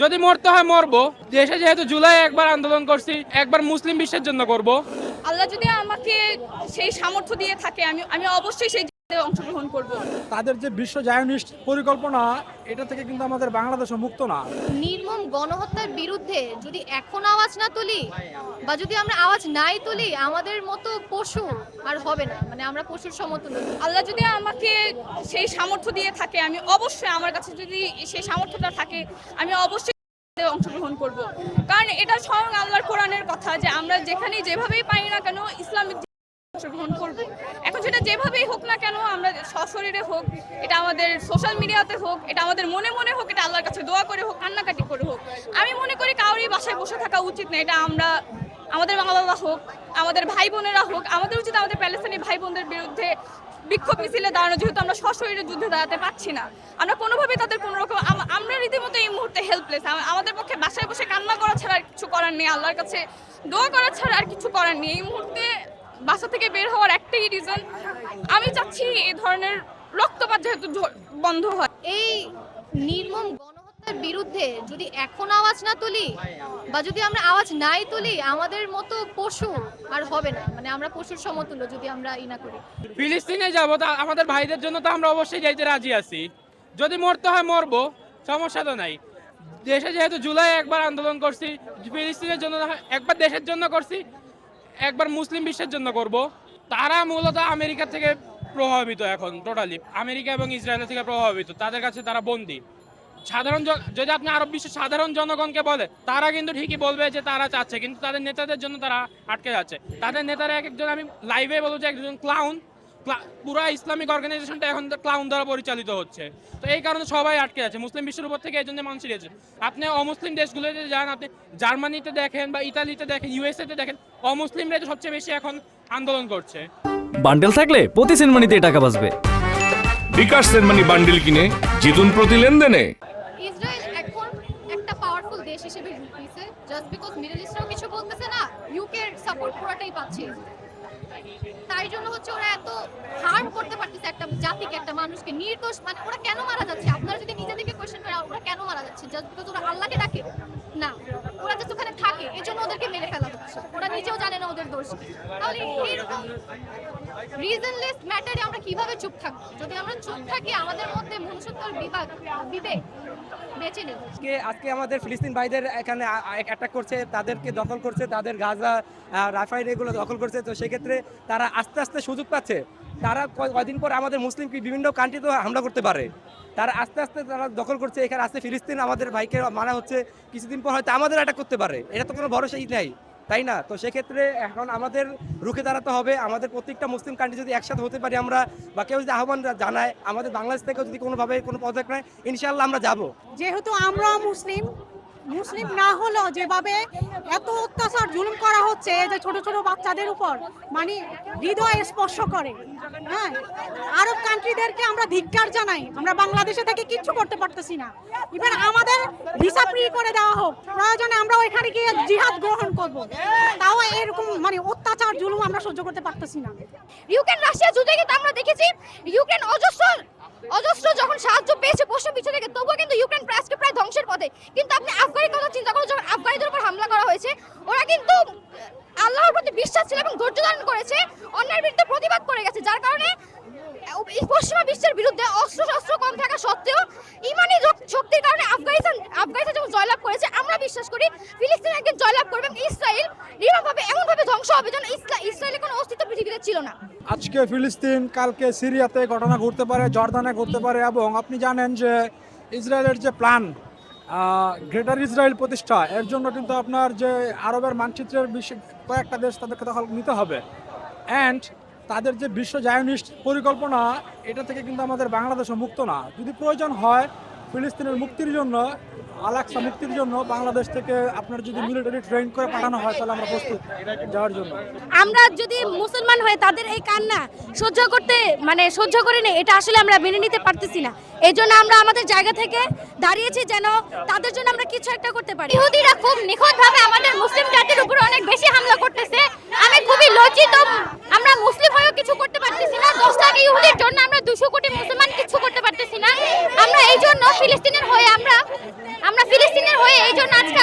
যদি মরতে হয় মরবো। দেশে যেহেতু জুলাই একবার আন্দোলন করছি, একবার মুসলিম বিশ্বের জন্য করব। আল্লাহ যদি আমাকে সেই সামর্থ্য দিয়ে থাকে আমি আমি অবশ্যই সেই জিহাদে অংশগ্রহণ করব। তাদের যে বিশ্ব জায়নিস্ট পরিকল্পনা, এটা থেকে কিন্তু আমাদের বাংলাদেশও মুক্ত না। নির্মম গণহত্যার বিরুদ্ধে যদি এখন আওয়াজ না তুলি বা যদি আমরা আওয়াজ নাই তুলি, আমাদের মতো পশু আর হবে না, মানে আমরা পশুর সমতুল্য। আল্লাহ যদি আমাকে সেই সামর্থ্য দিয়ে থাকে আমি অবশ্যই, আমার কাছে যদি সেই সামর্থ্যটা থাকে আমি অবশ্যই অংশগ্রহণ করব। কারণ এটা স্বয়ং আল্লাহর কোরআনের কথা যে আমরা যেখানে যেভাবেই পাই না কেন ইসলামিক অংশগ্রহণ করব। এখন সেটা যেভাবেই হোক না কেন, আমরা সশরীরে হোক, এটা আমাদের সোশ্যাল মিডিয়াতে হোক, এটা আমাদের মনে মনে হোক, এটা আল্লাহর কাছে দোয়া করে হোক, কান্নাকাটি করে হোক, আমি মনে করি কাউরই বাসায় বসে থাকা উচিত না। এটা আমরা আমাদের বাংলাদেশ হোক, আমাদের ভাই বোনেরা হোক, আমাদের উচিত আমাদের প্যালেস্তানি ভাই বোনদের বিরুদ্ধে বিক্ষোভ মিছিলে দাঁড়ানো, যেহেতু আমরা সশরীরে যুদ্ধে দাঁড়াতে পারছি না। আমরা কোনোভাবেই তাদের কোনো রকম আমরা রীতিমতো এই মুহূর্তে হেল্পলেস। আমাদের পক্ষে বাসায় বসে কান্না করা ছাড়া আর কিছু করার নেই, আল্লাহর কাছে দোয়া করা ছাড়া আর কিছু করার নেই। এই মুহূর্তে বাসা থেকে বের হওয়ার একটাই রিজন, আমি চাচ্ছি এই ধরনের রক্তপাত যেহেতু বন্ধ হয়। এই নির্মম গণহত্যার বিরুদ্ধে যদি এখন আওয়াজ না তুলি বা যদি আমরা আওয়াজ নাই তুলি, আমাদের মতো পশু আর হবে না, মানে আমরা পশুর সমতুল্য যদি আমরা না করি। ফিলিস্তিনে যাব, তা আমাদের ভাইদের জন্য তো আমরা অবশ্যই যাইতে রাজি আছি। যদি মরতে হয় মরবো, সমস্যা তো নাই। দেশে যেহেতু জুলাই একবার আন্দোলন করছি, ফিলিস্তিনের জন্য একবার দেশের জন্য করছি, একবার মুসলিম বিশ্বের জন্য করব। তারা মূলত আমেরিকা থেকে প্রভাবিত, এখন টোটালি আমেরিকা এবং ইসরায়েল থেকে প্রভাবিত। তাদের কাছে তারা বন্দী। যদি আপনি আরব বিশ্বের সাধারণ জনগণকে বলে, তারা কিন্তু ঠিকই বলবে যে তারা চাচ্ছে, কিন্তু তাদের নেতাদের জন্য তারা আটকে যাচ্ছে। তাদের নেতারা এক একজন, আমি লাইভে বলবো যে একজন ক্লাউন। পুরা ইসলামিক অর্গানাইজেশনটা এখন ক্লাউন দ্বারা পরিচালিত হচ্ছে। তো এই কারণে সবাই আটকে যাচ্ছে মুসলিম বিশ্বের উপর থেকে। এই জন্য মানুষ রয়েছে। আপনি অমুসলিম দেশগুলোতে যান, আপনি জার্মানিতে দেখেন বা ইতালিতে দেখেন, ইউএসএতে দেখেন, অমুসলিমরা সবচেয়ে বেশি এখন আন্দোলন করছে। বান্ডেল থাকলে প্রতি সেনমানিতে টাকা বাঁচবে। বিকাশ সেনমানি বান্ডেল কিনে জিতুন প্রতি লেনদেনে। ইসরায়েল এখন একটা পাওয়ারফুল দেশ হিসেবে রূপ নিয়েছে, জাস্ট বিকজ মিডল ইস্টরাও কিছু বলতেছে না, ইউকের সাপোর্ট পুরোটাই পাচ্ছে। তাই জন্য হচ্ছে ওরা এত হার্ম করতে পারতেছে একটা জাতিকে, একটা মানুষকে নির্দোষ। মানে ওরা কেন মারা যাচ্ছে? আপনারা যদি নিজেদেরকে কোয়েশ্চেন করেন, ওরা কেন মারা যাচ্ছে? জাস্ট বিকজ ওরা আল্লাহকে ডাকে না, ওরা জাস্ট ওখানে থাকে, এই জন্য ওদেরকে মেরে ফেলা হচ্ছে। ওরা নিজেও জানে না ওদের দোষ। তাহলে এইরকম রিজনলেস ম্যাটারে আমরা কিভাবে চুপ থাকবো? যদি আমরা চুপ থাকি, আমাদের মধ্যে মনুষ্যত্বর বিবেক বেঁচে নেব। আজকে আমাদের ফিলিস্তিন ভাইদের এখানে অ্যাটাক করছে, তাদেরকে দখল করছে, তাদের গাজা রাফাইন এগুলো দখল করছে। তো সেক্ষেত্রে তারা আস্তে আস্তে সুযোগ পাচ্ছে। তারা কয়দিন পর আমাদের মুসলিম বিভিন্ন কান্ট্রিতেও হামলা করতে পারে। তারা আস্তে আস্তে তারা দখল করছে। এখানে আসতে ফিলিস্তিন আমাদের ভাইকে মারা হচ্ছে, কিছুদিন পর হয়তো আমাদের অ্যাটাক করতে পারে। এটা তো কোনো ভরসাই নেই, তাই না? তো সেক্ষেত্রে এখন আমাদের রুখে দাঁড়াতে হবে। আমাদের প্রত্যেকটা মুসলিম কান্ট্রি যদি একসাথে হতে পারি আমরা, বা কেউ যদি আহ্বান জানায়, আমাদের বাংলাদেশ থেকেও যদি কোনোভাবে কোনো পদক্ষেপ নেয়, ইনশাআল্লাহ আমরা যাব। যেহেতু আমরা মুসলিম না হলেও যেভাবে এত অত্যাচার জুলুম করা হচ্ছে, যে ছোট ছোট বাচ্চাদের উপর, মানে হৃদয় স্পর্শ করে। হ্যাঁ, আরব কান্ট্রিদেরকে আমরা ধিক্কার জানাই। আমরা বাংলাদেশে থেকে কিচ্ছু করতে পারতেছি না। ইভেন আমাদের ভিসা ফ্রি করে দেওয়া হোক, প্রয়োজনে আমরা ওইখানে গিয়ে জিহাদ গ্রহণ করব। তাও এরকম মানে অত্যাচার জুলুম আমরা সহ্য করতে পারতেছি না। ইউক্রেন রাশিয়া যুদ্ধে কিন্তু আমরা দেখেছি ইউক্রেন অজস্র যখন সাহায্য পেয়েছে পশ্চিম বিশ্ব থেকে, তবুও কিন্তু ইউক্রেন প্রায় ধ্বংসের পথে। কিন্তু আপনি আফগানির কথা চিন্তা করুন, যখন আফগানিদের উপর হামলা করা হয়েছে, ওরা কিন্তু আল্লাহর প্রতি বিশ্বাস ছিল এবং ধৈর্য ধারণ করেছে, অন্যায়ের বিরুদ্ধে প্রতিবাদ করে গেছে। যার কারণে পশ্চিমা বিশ্বের বিরুদ্ধে অস্ত্র কম থাকা সত্ত্বেও ইমানি শক্তির কারণে আফগানিস্তান যখন জয়লাভ করেছে, আমরা বিশ্বাস করি ফিলিস্তিন একদিন জয়লাভ করবে এবং ইসরায়েল নির্মমভাবে এমনভাবে ধ্বংস হবে যেন ইসরায়েলের কোনো অস্তিত্ব পৃথিবীতে ছিল না। আজকে ফিলিস্তিন, কালকে সিরিয়াতে ঘটনা ঘটতে পারে, জর্দানে ঘটতে পারে। এবং আপনি জানেন যে ইসরায়েলের যে প্ল্যান গ্রেটার ইসরায়েল প্রতিষ্ঠা, এর জন্য কিন্তু আপনার যে আরবের মানচিত্রের কয়েকটা দেশ তাদেরকে দখল নিতে হবে। অ্যান্ড তাদের যে বিশ্ব জায়নিস্ট পরিকল্পনা, এটা থেকে কিন্তু আমাদের বাংলাদেশও মুক্ত না। যদি প্রয়োজন হয় ফিলিস্তিনের মুক্তির জন্য, আল-আকসা মুক্তির জন্য বাংলাদেশ থেকে আপনার যদি মিলিটারি ট্রেন করে পাঠানো হয়, তাহলে আমরা প্রস্তুত যাওয়ার জন্য। আমরা যদি মুসলমান হয়ে তাদের এই কান্না সহ্য করে নেই, এটা আসলে আমরা মেনে নিতে পারতেছি না। এই জন্য আমরা আমাদের জায়গা থেকে দাঁড়িয়েছি যেন তাদের জন্য আমরা কিছু একটা করতে পারি। ইহুদিরা খুব নিখুঁতভাবে আমাদের মুসলিম জাতির উপর অনেক বেশি হামলা করতেছে। আমি খুবই লজ্জিত, আমরা মুসলিম হয়েও কিছু করতে পারতেছি না। 10 লাখ ইহুদির জন্য আমরা 200 কোটি মুসলমান কিছু করতে পারতেছি না। আমরা এই জন্য ফিলিস্তিনের হয়ে আমরা আমরা ফিলিস্তিনের হয়ে এই জন্য আজকে